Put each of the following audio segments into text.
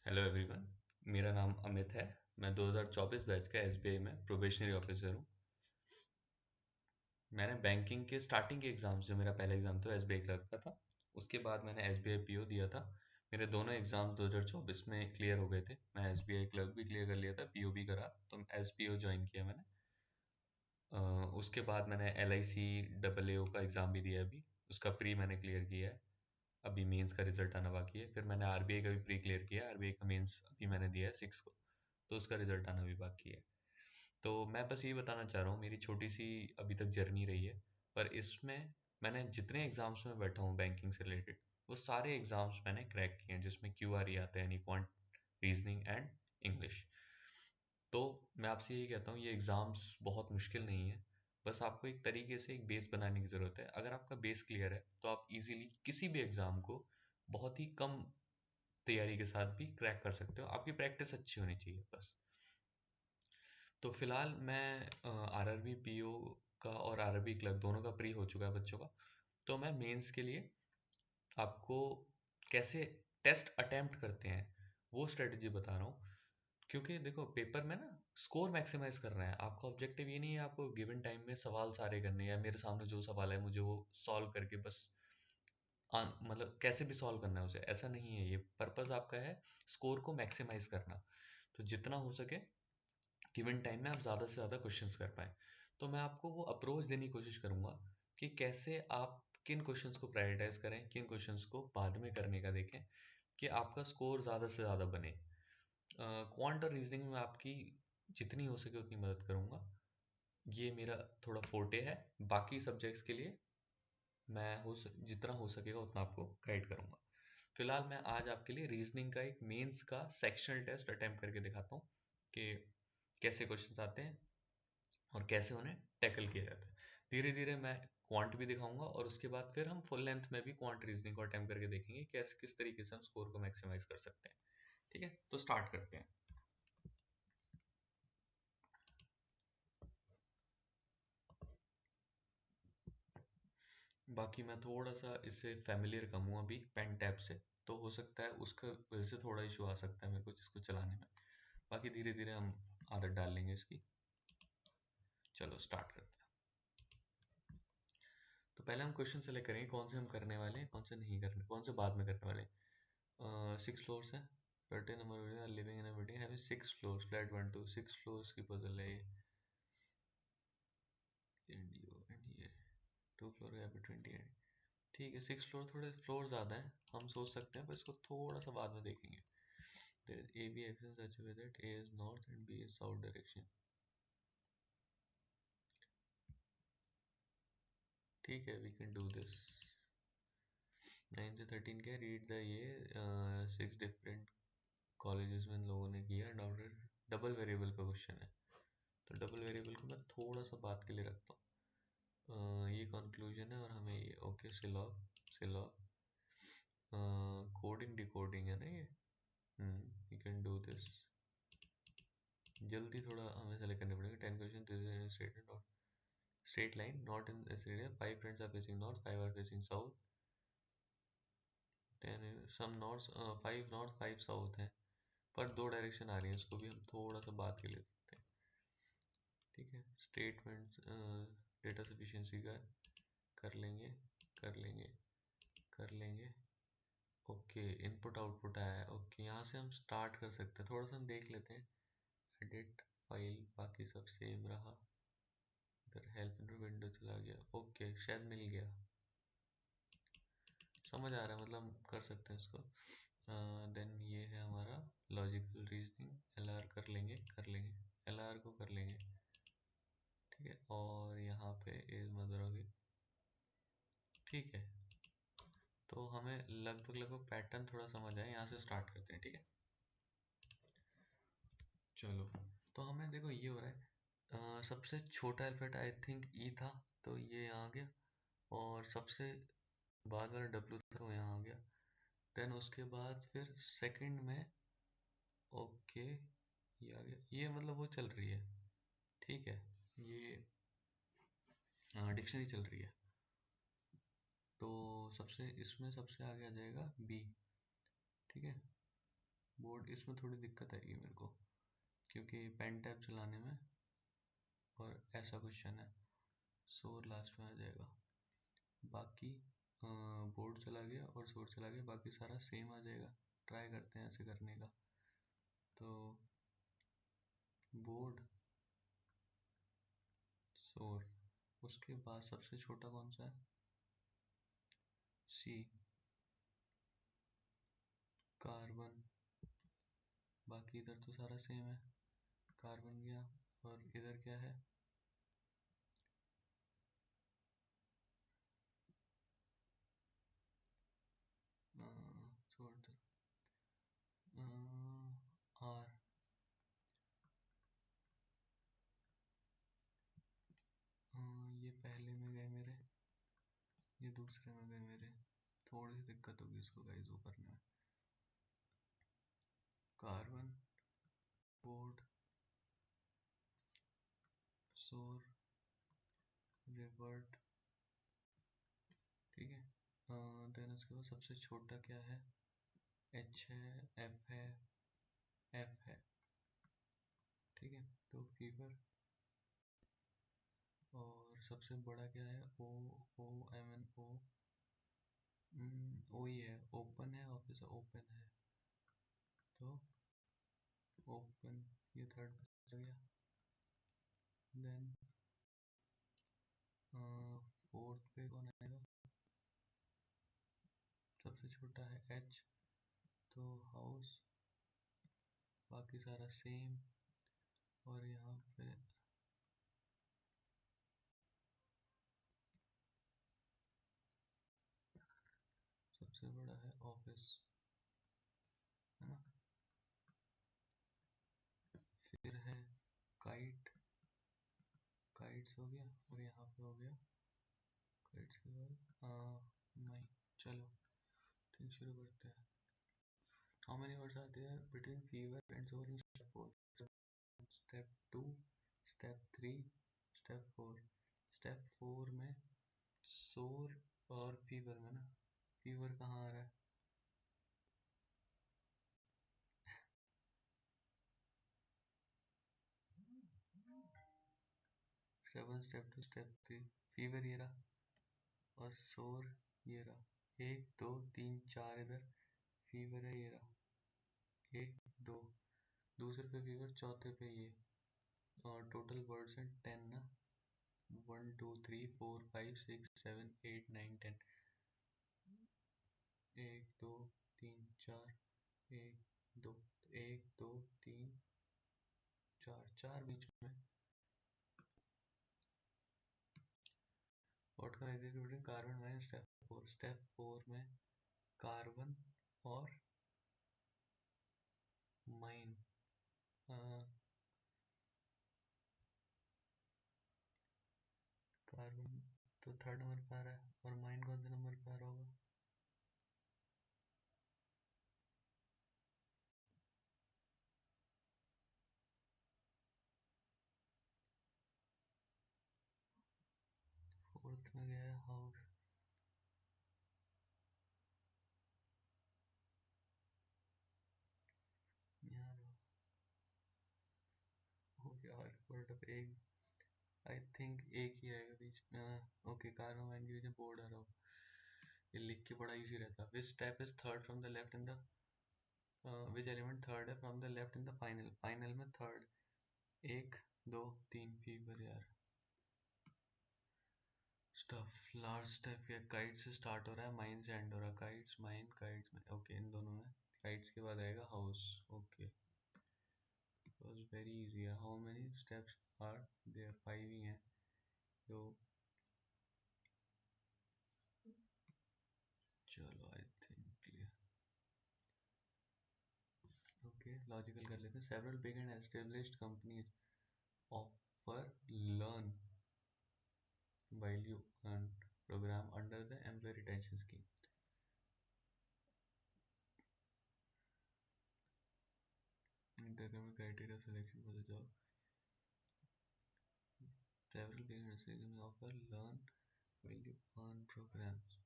Hello everyone. मेरा नाम अमित है। मैं 2024 बैच का एसबीआई में प्रोबेशनरी ऑफिसर हूँ। मैंने बैंकिंग के स्टार्टिंग के एग्ज़ाम्स, जो मेरा पहला एग्ज़ाम था एसबीआई क्लर्क का था, उसके बाद मैंने एसबीआई पीओ दिया था। मेरे दोनों एग्ज़ाम्स 2024 में क्लियर हो गए थे। मैं एसबीआई क्लर्क भी क्लियर कर लिया था, पीओ भी करा, तो एस पीओ ज्वाइन किया मैंने। अ, उसके बाद मैंने L I C double A का एग्ज़ाम भी दिया है अभी। उसका प्री मैंने क्लियर किया है। अभी मेंस का रिजल्ट आना बाकी है। फिर मैंने आरबीआई का भी प्री क्लियर किया है। आरबीआई का मेंस अभी मैंने दिया है 6 को, तो उसका रिजल्ट आना भी बाकी है। तो मैं बस ये बताना चाह रहा हूँ, मेरी छोटी सी अभी तक जर्नी रही है। पर इसमें मैंने जितने एग्जाम्स में बैठा हूँ बैंकिंग से रिलेटेड, वो सारे एग्जाम्स मैंने क्रैक किए हैं, जिसमें क्यू आर ई आता है, यानी क्वांट, रीजनिंग एंड इंग्लिश। तो मैं आपसे यही कहता हूँ, ये एग्जाम्स बहुत मुश्किल नहीं है। बस आपको एक तरीके से एक बेस बनाने की ज़रूरत है। अगर आपका बेस क्लियर है तो आप इजीली किसी भी एग्ज़ाम को बहुत ही कम तैयारी के साथ भी क्रैक कर सकते हो। आपकी प्रैक्टिस अच्छी होनी चाहिए बस। तो फिलहाल मैं आरआरबी पीओ का और आरआरबी क्लर्क दोनों का प्री हो चुका है बच्चों का। तो मैं मेंस के लिए आपको कैसे टेस्ट अटेम्प्ट करते हैं वो स्ट्रेटजी बता रहा हूँ। क्योंकि देखो, पेपर में ना स्कोर मैक्सिमाइज करना है। आपका ऑब्जेक्टिव ये नहीं है आपको गिवन टाइम में सवाल सारे करने हैं, या मेरे सामने जो सवाल है मुझे वो सॉल्व करके बस मतलब कैसे भी सॉल्व करना है उसे, ऐसा नहीं है। ये पर्पस आपका है स्कोर को मैक्सिमाइज करना। तो जितना हो सके गिवन टाइम में आप ज़्यादा से ज़्यादा क्वेश्चंस कर पाएँ। तो मैं आपको वो अप्रोच देने की कोशिश करूँगा कि कैसे आप किन क्वेश्चंस को प्रायोरिटाइज़ करें, किन क्वेश्चंस को बाद में करने का देखें, कि आपका स्कोर ज़्यादा से ज़्यादा बने। क्वांट और रीजनिंग में आपकी जितनी हो सके उतनी मदद करूँगा। ये मेरा थोड़ा फोर्टे है। बाकी सब्जेक्ट्स के लिए मैं जितना हो सकेगा उतना आपको गाइड करूँगा। फिलहाल मैं आज आपके लिए रीजनिंग का एक मेंस का सेक्शनल टेस्ट अटेम्प्ट करके दिखाता हूँ कि कैसे क्वेश्चंस आते हैं और कैसे उन्हें टैकल किया जाता है। धीरे धीरे मैं क्वांट भी दिखाऊंगा, और उसके बाद फिर हम फुल लेंथ में भी क्वांट रीजनिंग को अटेम्प्ट करके देखेंगे कैसे, किस तरीके से हम स्कोर को मैक्सिमाइज कर सकते हैं। ठीक है, तो स्टार्ट करते हैं। बाकी मैं थोड़ा सा इससे फैमिलियर कम हूँ अभी पेन टैब से, तो हो सकता है उसका वजह से थोड़ा इशू आ सकता है मेरे को इसको चलाने में। बाकी धीरे धीरे हम आदत डाल लेंगे इसकी। चलो स्टार्ट करते हैं। तो पहले हम क्वेश्चन सेलेक्ट करेंगे कौन से हम करने वाले हैं, कौन से नहीं करने, कौन से बाद में करने वाले हैं। 6 फ्लोर्स है। certain number of people are living in a building having 6 floors, flat 1 to 6 floors की पजल है ये। एंड ये 2 फ्लोर है अभी 20 है। ठीक है, 6 फ्लोर, थोड़े फ्लोर ज़्यादा है, हम सोच सकते हैं, पर इसको थोड़ा सा बाद में देखेंगे। A B X in such way that A is north and B is south direction. ठीक है, वी कैन डू दिस। 9 से 13 क्या, रीड द ये 6 डिफरेंट कॉलेजेस में इन लोगों ने किया डॉक्टर। डबल वेरिएबल का क्वेश्चन है, तो डबल वेरिएबल को मैं थोड़ा सा बात के लिए रखता हूँ। ये कंक्लूजन है, और हमें ये ओके सिलॉग सिलॉग कोडिंग डिकोडिंग है ना ये। We can do this. जल्दी थोड़ा हमें सेलेक्ट करने पड़ेगा। 10 question straight line not in this area, 5 friends are facing north, 5 are facing south, 10 some north, 5 north 5 south है, पर 2 डायरेक्शन आ रही है, इसको भी हम थोड़ा सा बात के लिए देखते हैं। ठीक है, स्टेटमेंट्स डेटा सफिशिएंसी का कर लेंगे, कर लेंगे, कर लेंगे। ओके, इनपुट आउटपुट आया है। ओके, यहाँ से हम स्टार्ट कर सकते हैं, थोड़ा सा हम देख लेते हैं। एडिट फाइल, बाकी सब सेम रहा। इधर हेल्प विंडो चला गया। ओके, शायद मिल गया, समझ आ रहा है, मतलब हम कर सकते हैं इसको। देन ये है हमारा लॉजिकल रीजनिंग। एल आर कर लेंगे, कर लेंगे, एल आर को कर लेंगे। ठीक है, और यहाँ पे इज मदर ऑफ इट। ठीक है, तो हमें लगभग लगभग पैटर्न थोड़ा समझ आया। यहाँ से स्टार्ट करते हैं। ठीक है, चलो। तो हमें देखो ये हो रहा है, सबसे छोटा अल्फाबेट आई थिंक ई था, तो ये यहाँ आ गया। और सबसे बाद वाला डब्ल्यू था, वो यहाँ आ गया। देन उसके बाद फिर सेकंड में ओके ये आ गया। ये मतलब वो चल रही है। ठीक है, ये डिक्शनरी चल रही है। तो सबसे इसमें सबसे आगे आ जाएगा बी। ठीक है, बोर्ड इसमें थोड़ी दिक्कत आएगी मेरे को, क्योंकि पेन टैब चलाने में, और ऐसा क्वेश्चन है, सोर लास्ट में आ जाएगा। बाकी बोर्ड चला गया और सोर चला गया, बाकी सारा सेम आ जाएगा। ट्राई करते हैं ऐसे करने का। तो बोर्ड, सोर, उसके बाद सबसे छोटा कौन सा है? सी, कार्बन। बाकी इधर तो सारा सेम है, कार्बन गया, और इधर क्या है? छोड़ दो, आर। ये पहले में गए मेरे, ये दूसरे में गए मेरे, थोड़ी सी दिक्कत होगी इसको गाइस वो करने में। कार्बन, बोर्ड, सोर, रिवर्ट, ठीक है। देन उसके बाद सबसे छोटा क्या है? एच है, एफ है, एफ है, ठीक है। तो फीवर, और सबसे बड़ा क्या है? ओ, ओ एम एन ओ, ओ ही है, ओपन है, ऑफिस ओपन है, तो ओपन, ये थर्ड हो गया। देन फोर्थ पे कौन आएगा? सबसे छोटा है एच, तो हाउस, बाकी सारा सेम, और यहाँ पे सबसे बड़ा है ऑफिस, है ना। फिर है काइट, काइट्स हो गया, और यहाँ पे हो गया काइट्स के बाद नहीं। चलो ठीक, शुरू करते हैं। हाउ मेनी वर्ड्स आते हैं बिटवीन फीवर एंड सोर in step 4? Step 2, step 3, step 4। Step 4 में सोर और फीवर में ना, फीवर कहाँ आ रहा है? 7, स्टेप 2, स्टेप 3, फीवर ये रहा, और सोर ये रहा। 1 2 3 4 इधर फीवर है, ये रहा 1 2, दूसरे पे फीवर, चौथे पे ये, और टोटल वर्ड्स हैं 10 ना, 1 2 3 4 5 6 7 8 9 10, 1 2 3 4, 1 2, 1 2 3 4, 4 बीच में। व्हाट का between carbon mine step 4? Step 4 में कार्बन और माइन, कार्बन तो थर्ड नंबर पे आ रहा है, और माइन कौन से नंबर पे आ रहा होगा? फोर्थ में गया है हाउस। यार हो गया, वर्ड ऑफ एक, आई थिंक एक ही आएगा बीच में। ओके, कार्बन माइन के बीच में बोर्ड आ रहा हो, ये लिख के बड़ा इजी रहता है। Which step is third from the left in the, which element third है from the left in the final? Final में थर्ड, 1 2 3 फीवर यार। स्टफ, लार्ज स्टेप या काइट से स्टार्ट हो रहा है, माइन से एंड हो रहा है। Kites mine, kites mine, okay, इन दोनों में काइट्स के बाद आएगा house. Okay, was very easy. How many steps are there? 5 ही हैं, तो चलो I think clear. Okay, logical कर लेते हैं। Several big and established companies offer learn value and program under the employee retention scheme. Intercoming criteria selection for the job. Several big institutions offer learn value earn programs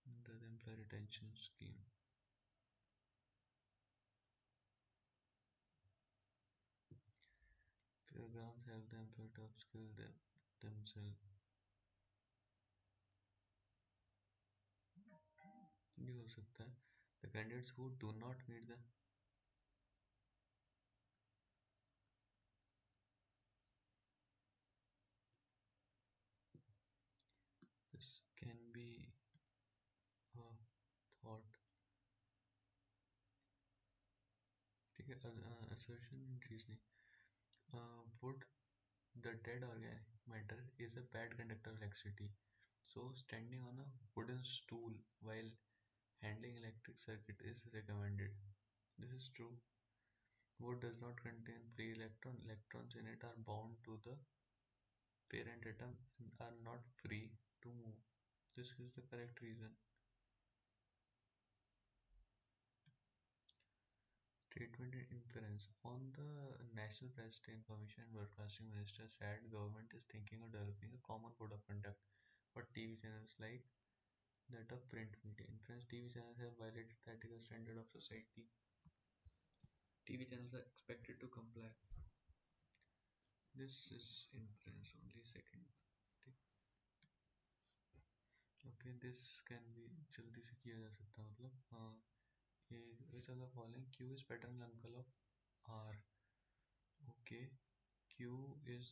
under the employee retention scheme. Programs help the employee to upskill themselves. ये हो सकता है. The candidates who do not meet the this can be a thought. ठीक है. Assertion and reasoning. Would the dead organic matter is a bad conductor of electricity, so standing on a wooden stool while handling electric circuit is recommended. This is true. Wood does not contain free electron. Electrons in it are bound to the parent atom and are not free to move. This is the correct reason. Statement and inference. On the National Press Information and Broadcasting Minister said government is thinking of developing a common code of conduct for TV channels like that of print media. Inference. TV channels have violated the ethical standard of society. TV channels are expected to comply. This is inference only. Second. Okay, this can be जल्दी से किया जा सकता है. मतलब which of the following? Q is paternal uncle of R. Okay, Q is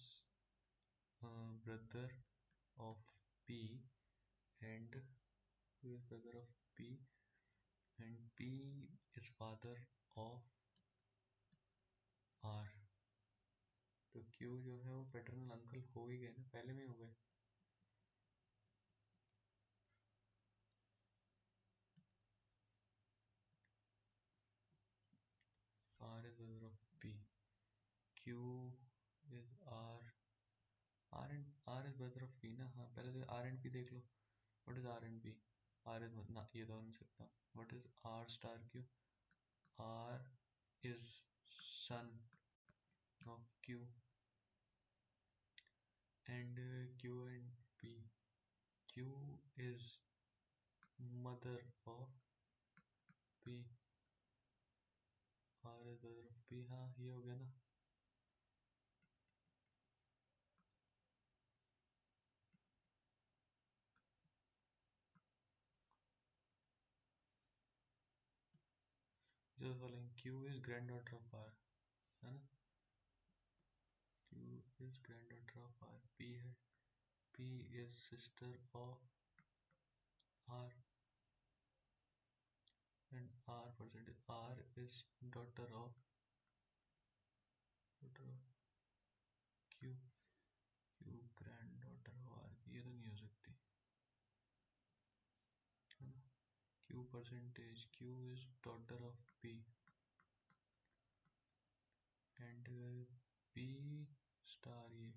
brother of P, and Q is brother of P, and P is father of R. तो Q जो है वो पैटर्नल अंकल हो ही गए ना, पहले में हो गए. R is brother of P. Q is R. R is brother of P ना. हाँ, पहले तो R and P देख लो. What is R and P? R is ना, ये तो नहीं सकता. What is R star Q? R is son of Q, and Q and P. Q is mother of P. R is brother of P. हाँ, ये हो गया ना. जो following Q is granddaughter of R, है ना. Q is granddaughter of R. P है. P is sister of R, and R percentage. R is daughter of Q. Q granddaughter of R. ये तो नहीं हो सकती, है ना. Q percentage. Q is daughter of P, and P star ये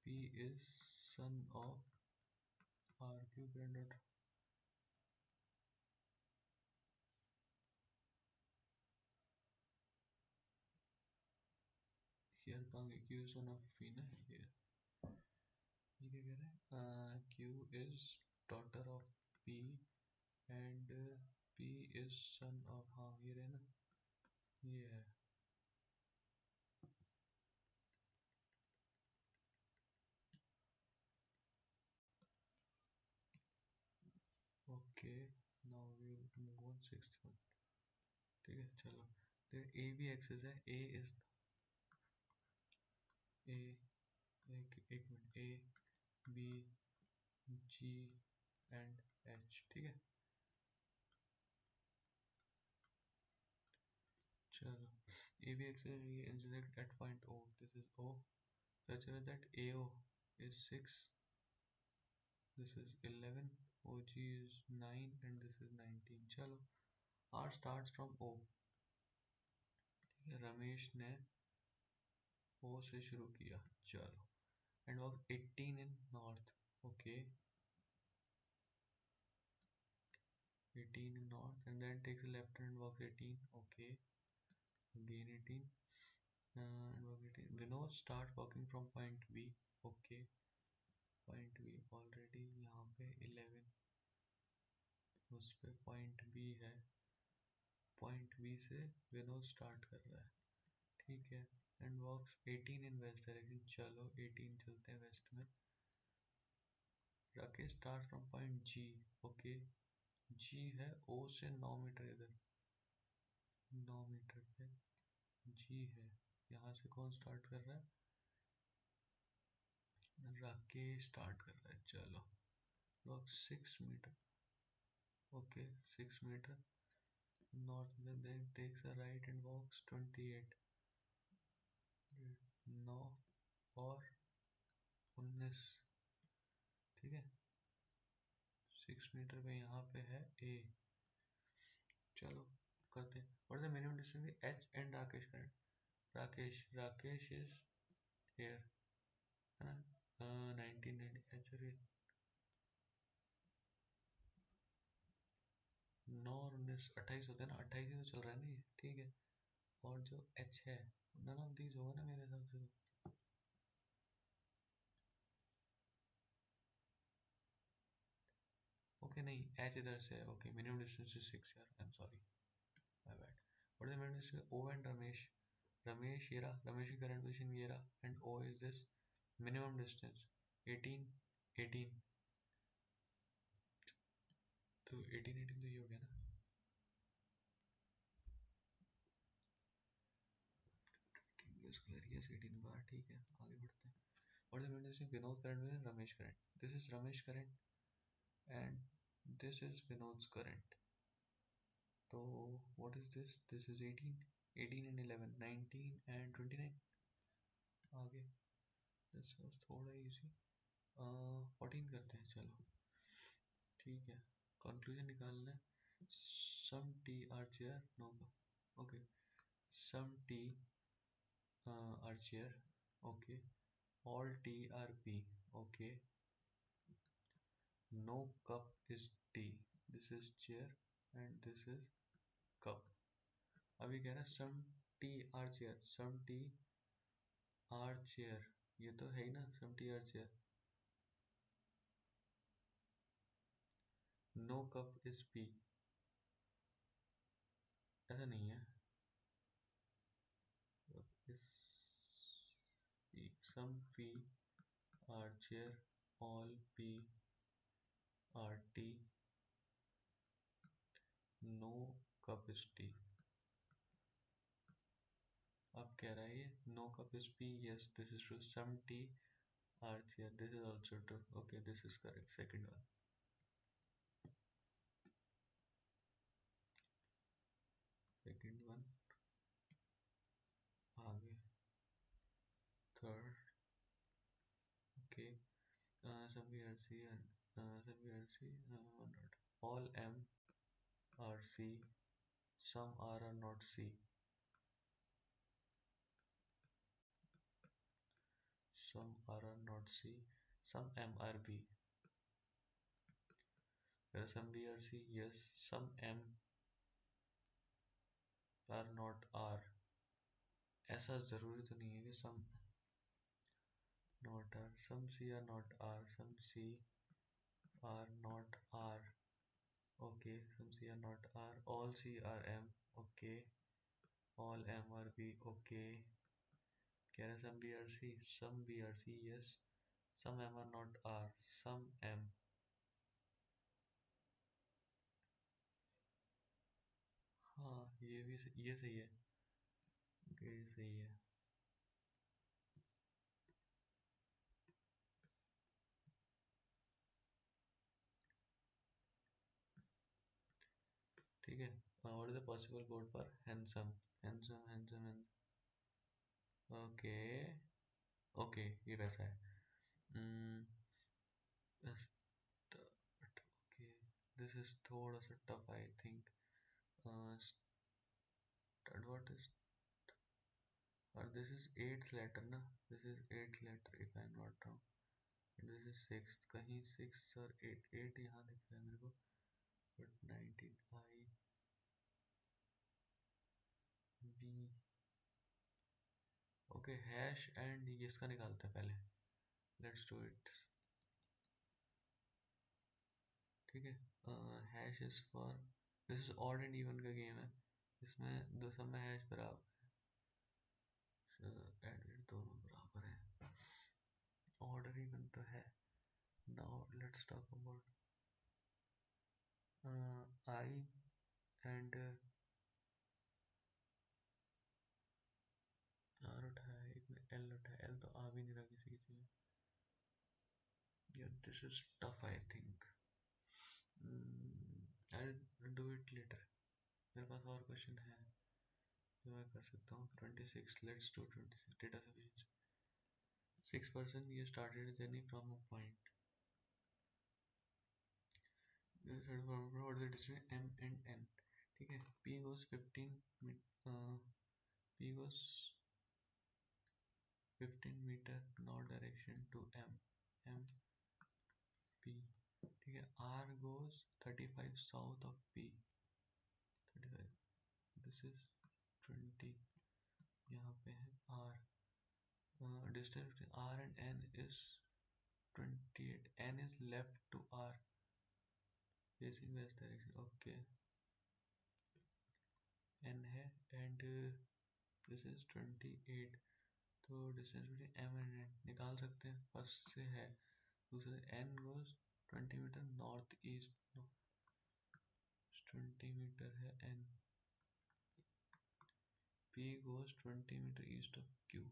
P is son of R. Q granddaughter. Here कहाँ गई? Q is son of P ना. ये क्या कह रहा है? Q is daughter of P, and P is son of, हाँ ये रहे ना, ये है. Okay, now we will move on sixth one. ठीक है, चलो. A भी एक्सेस है. A is A, एक minute, A B G and H. ठीक है, चलो. A B axis intersect at point O. This is O. Such that AO is 6. This is 11. OG is 9, and this is 19. चलो. R starts from O. Ramesh ने O से शुरू किया. चलो. And was 18 in north. Okay. 18 in north, and then takes a left and walks 18. Okay. Again 18. And walk 18. Vinod start walking from point B. Okay. Point B already यहाँ पे 11. उस पे point B है. Point B से Vinod start कर रहा है. ठीक है. And walks 18 in west direction, चलो 18 चलते हैं वेस्ट में। Rakesh start from point G, okay G है ओ से 9 मीटर इधर, 9 मीटर पे जी है। यहाँ से कौन स्टार्ट कर रहा है? राकेश स्टार्ट कर रहा है, चलो walk 6 metre, okay 6 metre north में, then takes a right and walks 28, 9 और 19, ठीक है 6 मीटर पे यहाँ पे है ए। चलो करते हैं, what is the minimum distance H and Rakesh current. Rakesh is here है ना, 1990 एच 9 और 19 28 होते हैं ना, 28 ही तो चल रहा है ना ये, ठीक है। और जो एच है नन ऑफ दीज होगा ना मेरे हिसाब से तो। ओके नहीं एच इधर से है, ओके मिनिमम डिस्टेंस इज 6 यार, I am sorry my bad. What is the minimum distance O and Ramesh, Ramesh ये रहा, रमेश की करंट पोजीशन ये रहा, and O is this minimum distance 18, 18 तो 18 18 तो ये हो गया ना। इंग्लिश क्लियरियस 18 बार, ठीक है आगे बढ़ते हैं। What is the minimum distance Vinod current में Ramesh current, this is Ramesh current and this is Vinod's current, तो what is this, this is 18, 18 and 11 19 and 29 आगे। दिस वाज थोड़ा इजी, 14 करते हैं चलो, ठीक है कंक्लूजन निकालना है। Some tea are chair no, okay some tea are chair, okay all tea are p, okay no cup is tea, this is chair and this is cup। अभी कह रहा है some tea are chair, some tea are chair, ये तो है ही ना some tea are chair, no cup is p, ऐसा नहीं है, is p, some p are chair all p are tea no cup is tea। अब कह रहा है ये no cup is p, yes this is true, some tea are chair, this is also true, okay this is correct, second one। Second one आगे, third okay सभी are C सभी are C not all M are C, some are not C, some are not C, some M are B, some B are C yes, some M are not R, ऐसा जरूरी तो नहीं है कि some not R, some C are not R, some C are not R, okay some C are not R, all C are M, okay all M are B, okay कह रहे some B are C, some B are C yes, some M are not R, some M, हाँ ये भी ये सही है, ये सही है। ठीक है what is the possible code for handsome, handsome handsome, okay okay ये वैसा है, ओके दिस इज थोड़ा सा tough I think, what is, और दिस इज एट्थ लेटर ना, this is eighth letter if I am not wrong, this is sixth, कहीं six और eight, eight यहाँ दिख रहा है मेरे को, but 19 I B, okay hash and इसका निकालते हैं पहले, लेट्स डू इट, ठीक है hash is for, this is odd and even का गेम है, इसमें दो सब में हैश बराबर, एडिट दोनों बराबर है, ऑर्डर इवन तो है। Now let's talk about I and R उठाया, एक में एल उठाया, एल तो आ भी नहीं रहा किसी की चीज। यार this is tough I think, I do it later. मेरे पास और क्वेश्चन है जो मैं कर सकता हूँ। 26, लेट्स डू 26 डेटा सफिशिएंसी। 6% ये started a journey from a point. What is the distance m and n? ठीक है, p goes 15 p goes 15 meter north direction to m p, ठीक है। r goes 35 south of p, 35, this is 20, यहाँ पे है r, distance between r and n is 28, n is left to r facing west direction, okay, n है and this is 28, तो distance between m and n निकाल सकते हैं, first से है, दूसरे n goes 20 meter north east, 20 meter है n, p goes 20 meter east of q।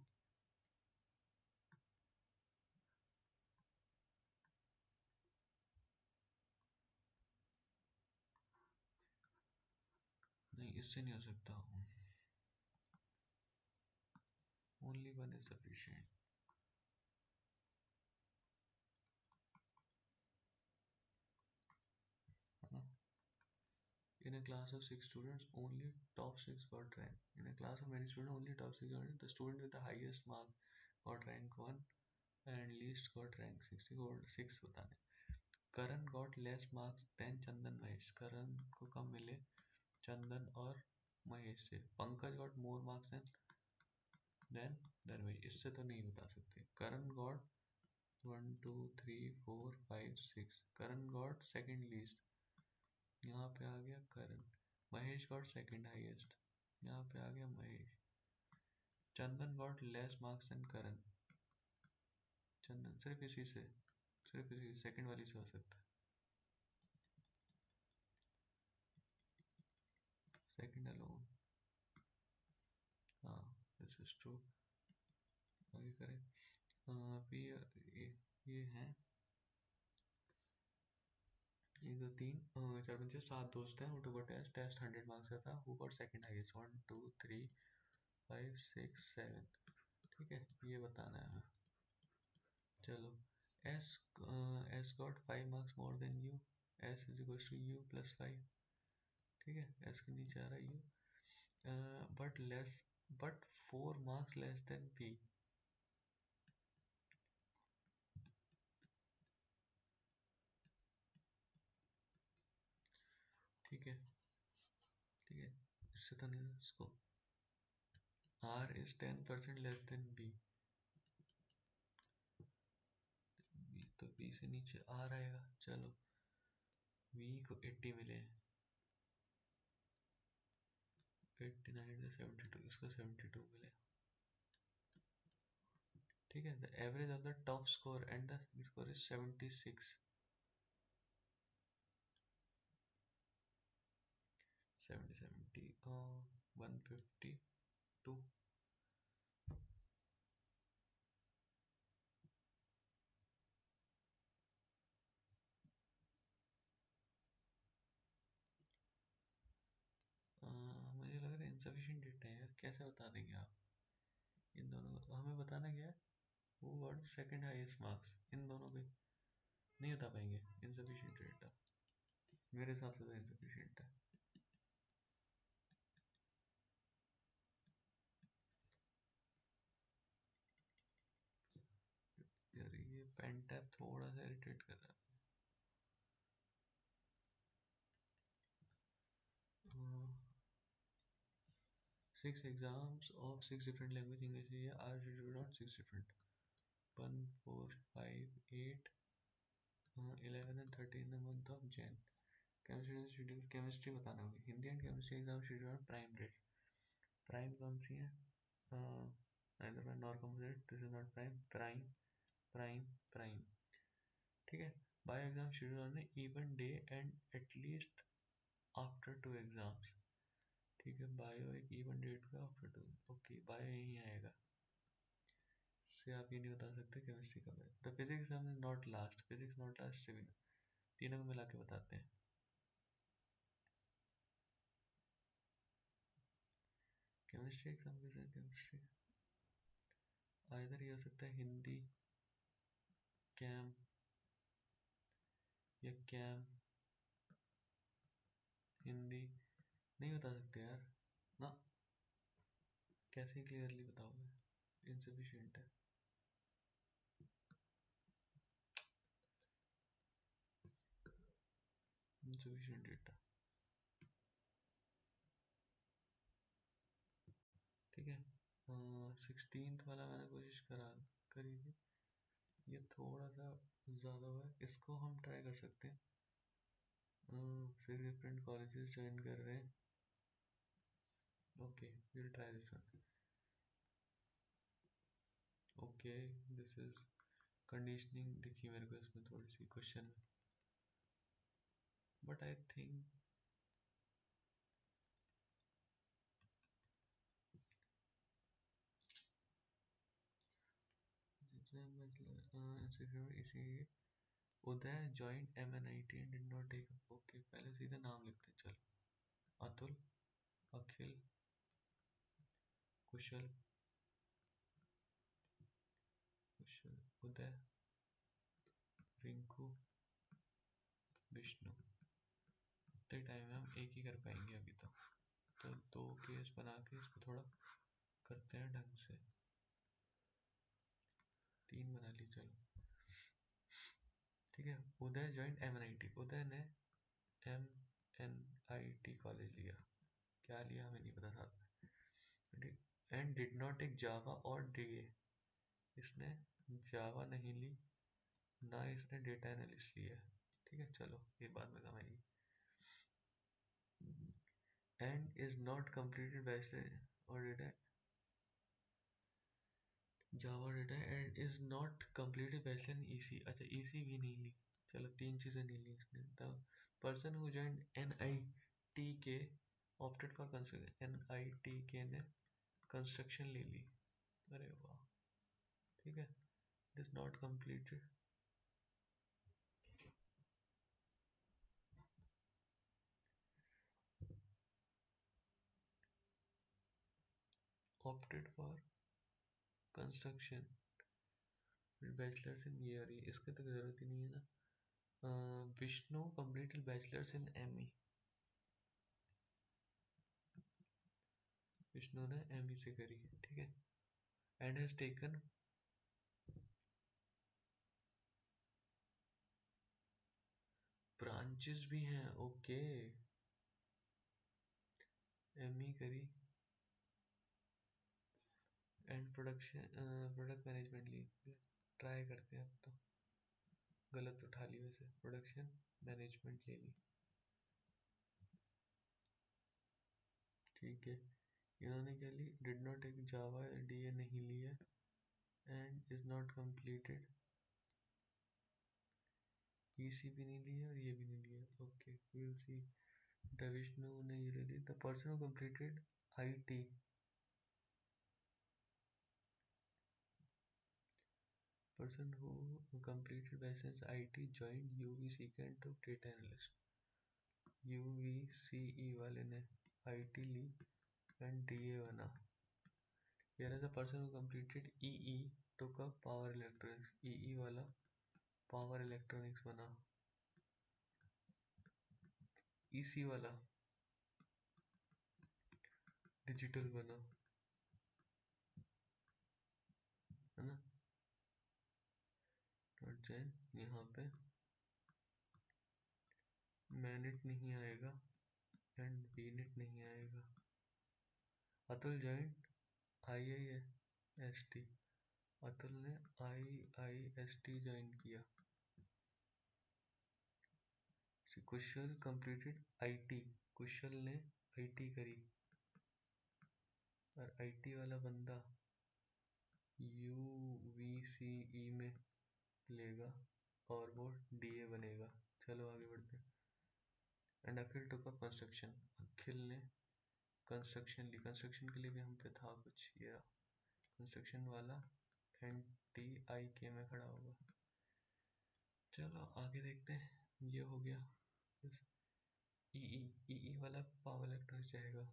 नहीं, इससे नहीं हो सकता, only one is sufficient. In a class of 6 students, only top 6 got rank. In a class of many students, only top 6 got rank. The student with the highest mark got rank 1 and least got rank 6. got 6 बताने। Karan got less marks than Chandan Mahesh. Karan को कम मिले चंदन और महेश से। Pankaj got more marks than Dharmesh. इससे तो नहीं बता सकते। Karan got 1 2 3 4 5 6। Karan got second least, यहाँ पे आ गया करण। महेश गॉट सेकंड हाईएस्ट, यहाँ पे आ गया महेश। चंदन गॉट लेस मार्क्स देन करण, चंदन सिर्फ इसी से, सिर्फ इसी सेकंड वाली से हो सकता है, सेकंड अलोन, हाँ दिस इज ट्रू। आगे करें, अभी ये है 1 2 3 4 5 6 7 दोस्त हैं, टू टेस्ट, टेस्ट 100 मार्क्स का था। हु गॉट सेकंड हाईएस्ट, 1 2 3 5 6 7, ठीक है, ये बताना है। चलो, S S got 5 marks more than U, S is equals to U plus 5, ठीक है, S के नीचे आ रहा है U, but 4 marks less than P, ठीक है, ठीक है, इससे तो नहीं, इसको R is 10% less than B, B तो B से नीचे R आएगा। चलो, V को 80 मिले, 89 से 72, इसको 72 मिले, ठीक है। The average of the top score and the score is 76, 70 152। मुझे लग रहा है इनसफिशिएंट डेटा है यार, कैसे बता देंगे आप इन दोनों को? हमें बताना क्या है, who got second highest marks, इन दोनों पे नहीं बता पाएंगे। इनसफिशिएंट डेटा मेरे हिसाब से तो इनसफिशिएंट है। यार ये पेन टैप थोड़ा सा इरिटेट कर रहा है। 6 exams of 6 different language English are scheduled on 6 different 1 4 5 8 11 and 13 in the month of Jan. Chemistry schedule, chemistry बताना होगी। Hindi and chemistry exam schedule on prime date. Prime कौन सी है? neither prime nor composite, this is not prime, prime, prime, prime. ठीक है. Bio exam schedule on an even day and at least after 2 exams. ठीक है. Bio एक even date का after 2. Okay, bio यहीं आएगा. से आप ये नहीं बता सकते केमिस्ट्री कब है. The physics exam is not last, physics not last civil. तीनों को मिला के बताते हैं. केमिस्ट्री एग्जाम कैसे है? केमिस्ट्री आइदर ये हो सकता है हिंदी कैम या कैम हिंदी. नहीं बता सकते यार ना. कैसे क्लियरली बताओगे? इनसफिशिएंट है. Insufficient data. ठीक है. 16th वाला मैंने कोशिश करी थी. ये थोड़ा सा ज़्यादा हुआ है. इसको हम ट्राई कर सकते हैं. 6 डिफरेंट कॉलेजेस ज्वाइन कर रहे हैं. Okay, will try this one. Okay, this is conditioning दिखी मेरे को इसमें थोड़ी सी क्वेश्चन में. बट आई थिंक इसीलिए Uday joined MNIT and did not take. Okay, पहले सीधे नाम लिखते हैं. चलो, अतुल, अखिल, कुशल, कुशल, उदय, रिंकू, विष्णु. इतने टाइम में हम एक ही कर पाएंगे अभी तो 2 केस बना के इसको थोड़ा करते हैं ढंग से. 3 बना ली. चलो, ठीक है. उदय जॉइंट MNIT. उदय ने MNIT कॉलेज लिया. क्या लिया हमें नहीं पता था. एंड डिड नॉट टेक जावा और DA. इसने जावा नहीं ली, ना इसने डेटा एनालिस्ट लिया. ठीक है. चलो, ये बाद में काम आएगी. And is not completed bachelor और data Java data and is not completed bachelor in EC. अच्छा, EC भी नहीं ली. चलो, 3 चीज़ें नहीं ली इसने. The person who joined NITK opted for construction. NITK ने कंस्ट्रक्शन ले ली. अरे वाह. ठीक है. It is not completed. Opted for construction bachelors in year. इसके तो जरूरत ही नहीं है ना. Vishnu completed bachelors in ME. Vishnu ने ME से करी. ठीक है. एंड हैज टेकन ब्रांचेस भी हैं. ओके, ME करी एंड प्रोडक्ट मैनेजमेंट ली. ट्राई करते हैं. अब तो गलत उठा ली वैसे. प्रोडक्शन मैनेजमेंट ले ली. ठीक है. इन्होंने क्या ली? Did not take Java, DA नहीं लिया and is not completed. EC भी नहीं लिया और ये भी नहीं लिया. Okay, will see. विष्णु ने ये ले ली. The person who completed IT. Person who completed bachelor's IT joined UVCK and took data analyst. UVCE वाले ने IT ली and DA बना. Here is a person who completed EE took up power electronics. EE वाला power electronics बना. EC वाला digital बना, है ना. Dot Jain. यहाँ पे मैनिट नहीं आएगा एंड बीनिट नहीं आएगा. Atul joint IIST. अतुल ने IIST ज्वाइन किया. कुशल कंप्लीटेड IT. कुशल ने IT करी और IT वाला बंदा UVCE में लेगा और वो DA बनेगा। चलो आगे बढ़ते हैं। And Akhil took up construction, Akhil ने कंस्ट्रक्शन ली। कंस्ट्रक्शन के लिए भी हम पे था कुछ, ये कंस्ट्रक्शन वाला NTIK में खड़ा होगा। चलो आगे देखते हैं। ये हो गया। EE वाला पावर इलेक्ट्रॉनिक्स जाएगा।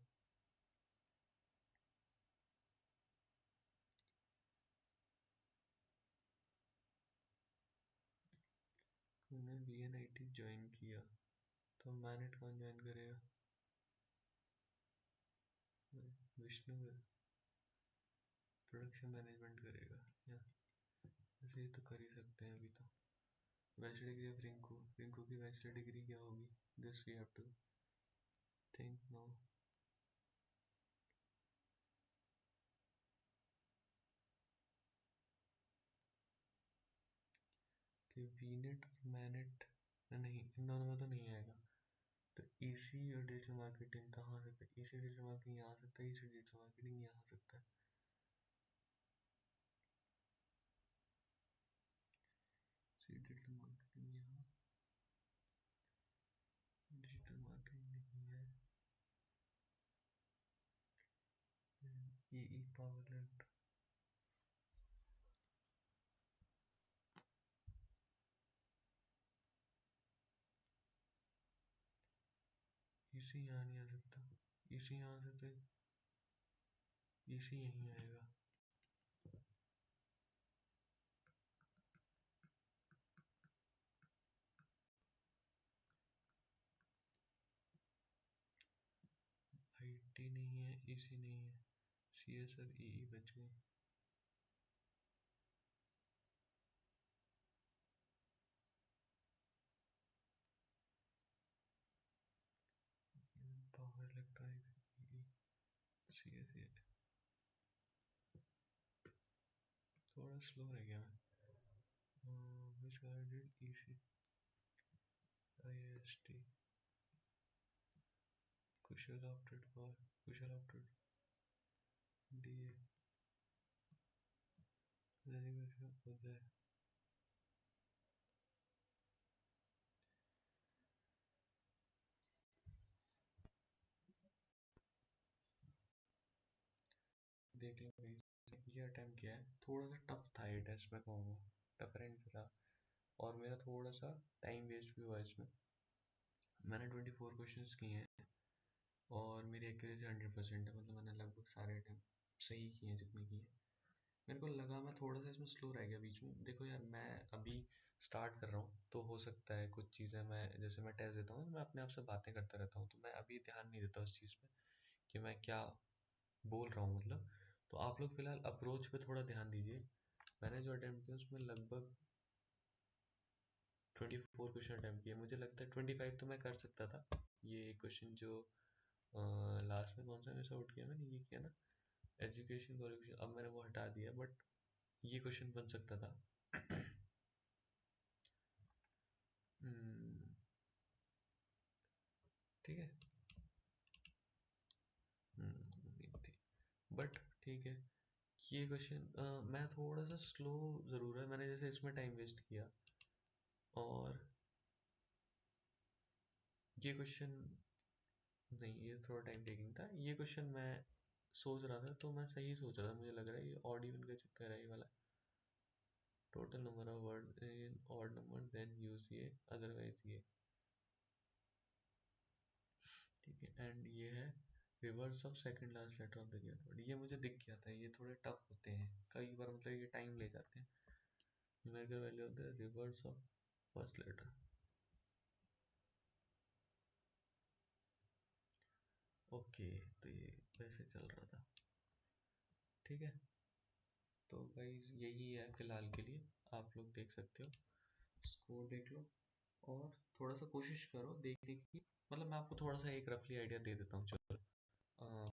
मैंने VNIT ज्वाइन किया, तो मैनेट कौन ज्वाइन करेगा? विष्णु प्रोडक्शन मैनेजमेंट करेगा या ऐसे ही तो कर ही सकते हैं अभी तो। Bachelor degree of Rinku, Rinku की बैचलर डिग्री क्या होगी? This we have to think no. कि वीनेट और मैनेट नहीं, इन दोनों में तो नहीं आएगा। तो ईसी और डिजिटल मार्केटिंग कहाँ आ सकता है? ईसी डिजिटल मार्केटिंग यहाँ आ सकता है, ईसी डिजिटल मार्केटिंग यहाँ आ सकता है। सी डिजिटल मार्केटिंग यहाँ, डिजिटल मार्केटिंग नहीं है। ई पावर इलेक्ट्रॉनिक्स, इसी यहाँ नहीं आ सकता। इसी यहाँ से तो इसी यहीं आएगा। IT नहीं है, इसी नहीं है। CS और EE बच गए। Power electronics, EE, CS। थोड़ा स्लो रह गया मैं। विच did EC IST Kusal opted for Kusal opted DA उदय। देख लो भाई, ये अटेम्प्ट किया है, थोड़ा सा टफ था ये टेस्ट, मैं कहूँगा टफ रैंक था। और मेरा थोड़ा सा टाइम वेस्ट भी हुआ इसमें। मैंने 24 क्वेश्चंस किए हैं और मेरी एक्यूरेसी 100% है, मतलब मैंने लगभग सारे अटेम्प्ट सही किए हैं जितने किए। मेरे को लगा मैं थोड़ा सा इसमें स्लो रह गया बीच में। देखो यार, मैं अभी स्टार्ट कर रहा हूँ तो हो सकता है कुछ चीज़ें, मैं जैसे मैं टेस्ट देता हूँ तो मैं अपने आप से बातें करता रहता हूँ, तो मैं अभी ध्यान नहीं देता उस चीज़ पे कि मैं क्या बोल रहा हूँ मतलब। तो आप लोग फिलहाल अप्रोच पे थोड़ा ध्यान दीजिए। मैंने जो अटेम्प्ट किया उसमें लगभग 24 क्वेश्चन अटेम्प्ट किए, मुझे लगता है 25 तो मैं कर सकता था। ये क्वेश्चन जो लास्ट में कौन सा मिस आउट किया मैंने, ये किया ना, एजुकेशन क्वालिफिकेशन, अब मैंने वो हटा दिया, बट ये क्वेश्चन बन सकता था। ठीक है। बट ठीक है, ये क्वेश्चन मैं थोड़ा सा स्लो ज़रूर है, मैंने जैसे इसमें टाइम वेस्ट किया। और ये क्वेश्चन नहीं, ये थोड़ा टाइम टेकिंग था। ये क्वेश्चन मैं सोच रहा था, तो मैं सही सोच रहा था, मुझे लग रहा है ये ऑड इवन का चक्कर है ये वाला। Total number of word in odd number then use ये, अदरवाइज ये। ठीक है, एंड ये है reverse of second last letter of the year. ये मुझे दिख गया था, ये थोड़े टफ होते हैं कई बार, मतलब ये टाइम ले जाते हैं। Numerical value of the reverse of first letter. Okay, तो ये वैसे चल रहा था। ठीक है, तो गाइस यही है फिलहाल के लिए, आप लोग देख सकते हो, स्कोर देख लो और थोड़ा सा कोशिश करो देखने की। मतलब मैं आपको थोड़ा सा एक रफली आइडिया दे देता हूँ, चलो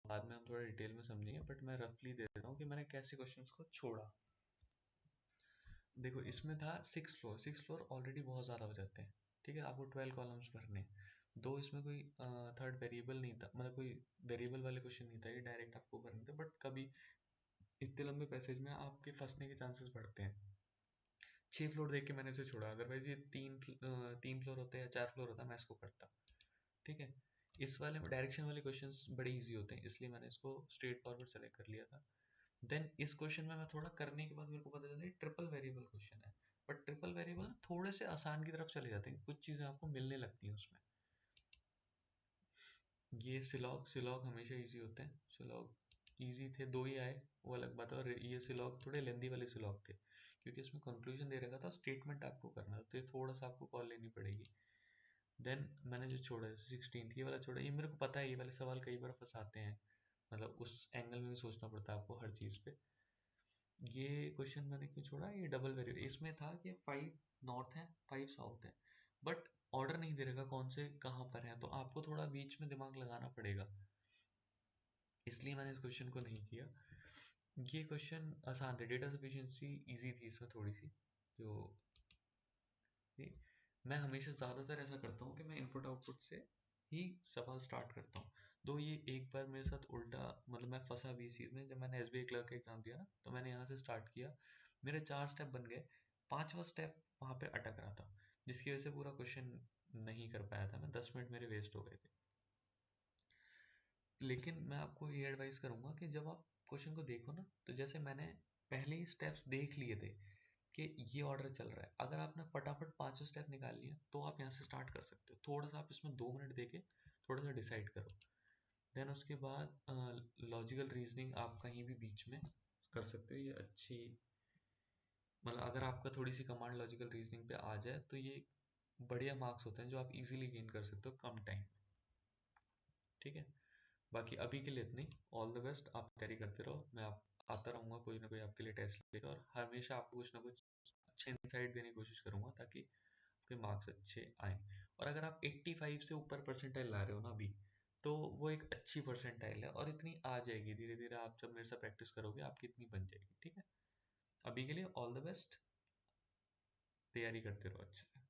बाद में हम थोड़ा डिटेल में समझेंगे, बट मैं रफली दे देता हूँ कि मैंने कैसे क्वेश्चंस को छोड़ा। देखो इसमें था 6 फ्लोर, 6 फ्लोर ऑलरेडी बहुत ज़्यादा हो जाते हैं। ठीक है, आपको 12 कॉलम्स भरने हैं। दो इसमें कोई थर्ड वेरिएबल नहीं था, मतलब कोई वेरिएबल वाले क्वेश्चन नहीं था, ये डायरेक्ट आपको भरने थे, बट कभी इतने लंबे पैसेज में आपके फंसने के चांसेस बढ़ते हैं। 6 फ्लोर देख के मैंने इसे छोड़ा, अदरवाइज ये 3 फ्लोर होता है या 4 फ्लोर होता मैं इसको करता। ठीक है, इस वाले में डायरेक्शन वाले क्वेश्चंस बड़े इजी होते हैं, इसलिए मैंने इसको स्ट्रेट फॉरवर्ड सेलेक्ट कर लिया था। देन इस क्वेश्चन में मैं थोड़ा करने के बाद मेरे को पता चला ट्रिपल वेरिएबल क्वेश्चन है, बट ट्रिपल वेरिएबल थोड़े से आसान की तरफ चले जाते हैं, कुछ चीज़ें आपको मिलने लगती हैं उसमें। ये सिलॉग सिलॉग हमेशा इजी होते हैं, सिलॉग इजी थे, 2 ही आए वो अलग बात है। और ये सिलॉग थोड़े लेंदी वाले सिलॉग थे, क्योंकि इसमें कंक्लूजन दे रखा था, स्टेटमेंट आपको करना था, तो ये थोड़ा सा आपको कॉल लेनी पड़ेगी। देन मैंने जो छोड़ा 16 ये वाला छोड़ा, ये मेरे को पता है ये वाले सवाल कई बार फंसाते हैं, मतलब उस एंगल में भी सोचना पड़ता है आपको हर चीज़ पे। ये क्वेश्चन मैंने क्यों छोड़ा, ये डबल वेरिएबल इसमें था कि 5 नॉर्थ है 5 साउथ है, बट ऑर्डर नहीं दे रहेगा कौन से कहाँ पर है, तो आपको थोड़ा बीच में दिमाग लगाना पड़ेगा, इसलिए मैंने इस क्वेश्चन को नहीं किया। ये क्वेश्चन आसान थे, डेटा सफिशिएंसी इजी थी इसमें थोड़ी सी। जो मैं हमेशा ज़्यादातर ऐसा करता हूँ कि मैं इनपुट आउटपुट से ही सवाल स्टार्ट करता हूँ। दो ये एक बार मेरे साथ उल्टा, मतलब मैं फंसा भी इस चीज़ में, जब मैंने एसबीआई क्लर्क का एग्जाम दिया ना, तो मैंने यहाँ से स्टार्ट किया, मेरे 4 स्टेप बन गए, 5वां स्टेप वहाँ पे अटक रहा था, जिसकी वजह से पूरा क्वेश्चन नहीं कर पाया था मैं, 10 मिनट मेरे वेस्ट हो गए थे। लेकिन मैं आपको ये एडवाइस करूंगा कि जब आप क्वेश्चन को देखो ना, तो जैसे मैंने पहले ही स्टेप्स देख लिए थे कि ये ऑर्डर चल रहा है, अगर आपने फटाफट 5 स्टेप निकाल लिया तो आप यहाँ से स्टार्ट कर सकते हो, थोड़ा सा आप इसमें 2 मिनट देके थोड़ा सा डिसाइड करो। देन उसके बाद लॉजिकल रीजनिंग आप कहीं भी बीच में कर सकते हो, ये अच्छी, मतलब अगर आपका थोड़ी सी कमांड लॉजिकल रीजनिंग पे आ जाए तो ये बढ़िया मार्क्स होते हैं जो आप इजीली गेन कर सकते हो कम टाइम। ठीक है, बाकी अभी के लिए इतनी, ऑल द बेस्ट, आप तैयारी करते रहो, मैं आप आता रहूँगा कोई ना कोई आपके लिए टेस्ट लेकर, और हमेशा आपको कुछ ना कुछ अच्छे इंसाइट देने की कोशिश करूँगा ताकि आपके मार्क्स अच्छे आएँ। और अगर आप 85 से ऊपर परसेंटाइल ला रहे हो ना अभी, तो वो एक अच्छी परसेंटाइल है, और इतनी आ जाएगी धीरे धीरे, आप जब मेरे साथ प्रैक्टिस करोगे आपकी इतनी बन जाएगी। ठीक है, अभी के लिए ऑल द बेस्ट, तैयारी करते रहो अच्छे से।